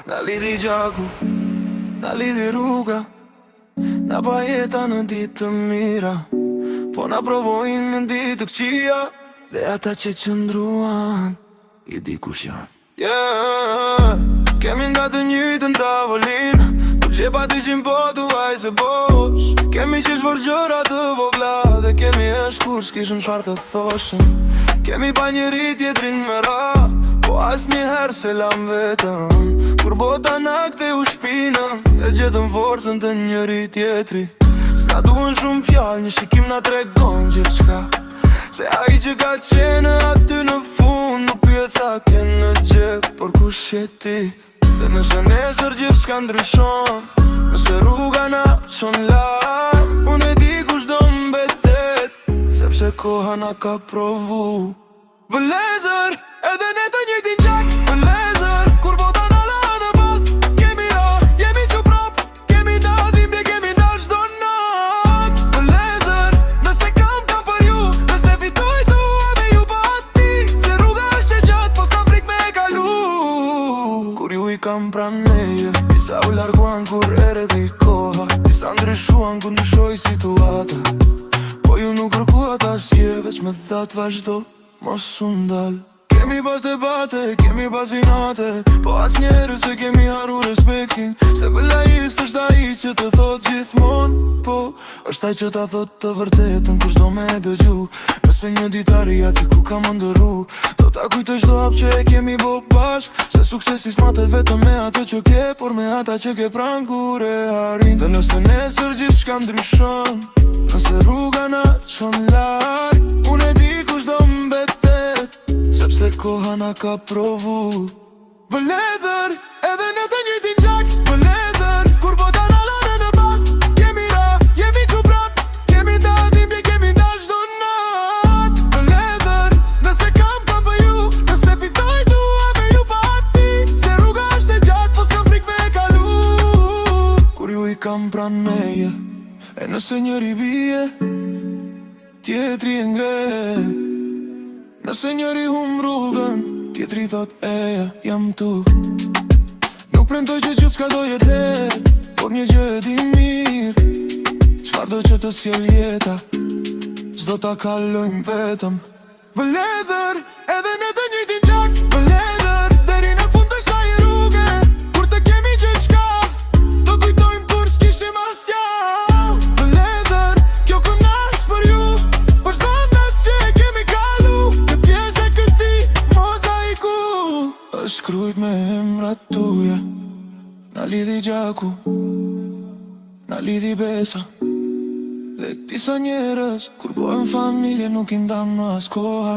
Na lidhi gjaku, na lidhi rruga, na pa jeta në ditë të mira, po na provojnë në ditë të këqija, dhe ata që qëndruan i di kush janë. Kemi nga të njëjtën tavolinë, kur qepa të qim po tu vaj se bosh. Kemi që shborgjëra të vogla, dhe kemi e shkur s'kishëm çfarë të thoshëm. Kemi pa njëri tjetrin me ra, po as njëherë se lam vetëm. Kur bota na kte u shpinëm, dhe gjetëm forcën të njëri tjetri. S'na duen shumë fjallë, një shikim na tregon gjithçka, se ai që ka qenë aty në fund nuk pyet sa ke në gjep, por kush je ti? Dhe nëse nesër gjithçka ndryshon, nëse rruga na çon lart, unë e di kush do mbetet, sepse koha na ka provu. Vëllezër, edhe ne të njëjtin gjak, vëllezër, kur bota na la në botë, kemi ra, jemi që prap, kemi da dhimbje, kemi da çdo nat. Vëllezër, nëse kam për ju, nëse fitoj dua me ju pa ati, se rruga është e gjatë, po s'kam frik me e kalu. Kur ju i kam pranë meje, disa u larguan kur erdhi koha, disa ndryshuan kur ndryshoi situata, po ju nuk kërkuat asje, veç me that vazhdo, mos u ndal. Kemi pas debate, kemi pas inate, po as njerë se kemi haru respektin, se vëllajist është ai që të thot gjithmon, po është ai që ta thot të vërtetën kush do me dëgju. Nëse një ditari ati ku ka më ndërru, do ta kujtoj çdo hap që e kemi bo bashk, se suksesi s'matet vetëm me atë që ke, por me ata që ke pran kur e arrin. Dhe nëse nesër gjithçka ndryshon, nëse rruga na çon larg, unë e di kush do mbetet, sepse koha na ka provu. Vëllezër, edhe në të njëjtin gjak, vëllezër, kur bota na lënë në bat, kemi ra, jemi që prap, kemi da dhimbje, kemi da çdo nat. Vëllezër, nëse kam për ju, nëse fitoj dua me ju pa ati, se rruga është e gjatë, po s'kam frik me e kalu. Kur ju i kam pranë meje, e nëse njëri bie, tjetri e ngre. Nëse njëri hum rrugën, tjetri thot eja, jam tu. Nuk premtoj që gjithçka do jet let, por një gjë e di mirë, çfarë do që të sjell jeta, s'do ta kalojmë vetëm. Vëllezër, edhe ne të njëjtin gjak, vëllezër, deri në fund të kësaj rruge, kur të kemi gjithçka, do kujtojmë kur s'kishim asja. Vëllezër, kjo kënaqës për ju, për çdo natë që e kemi kalu, në pjesë e këtij mozaiku, është shkrujt me emrat tuja. Na lidhi gjaku, na lidhi besa, dhe disa njerëz kur bëhen familje nuk i ndan më as koha.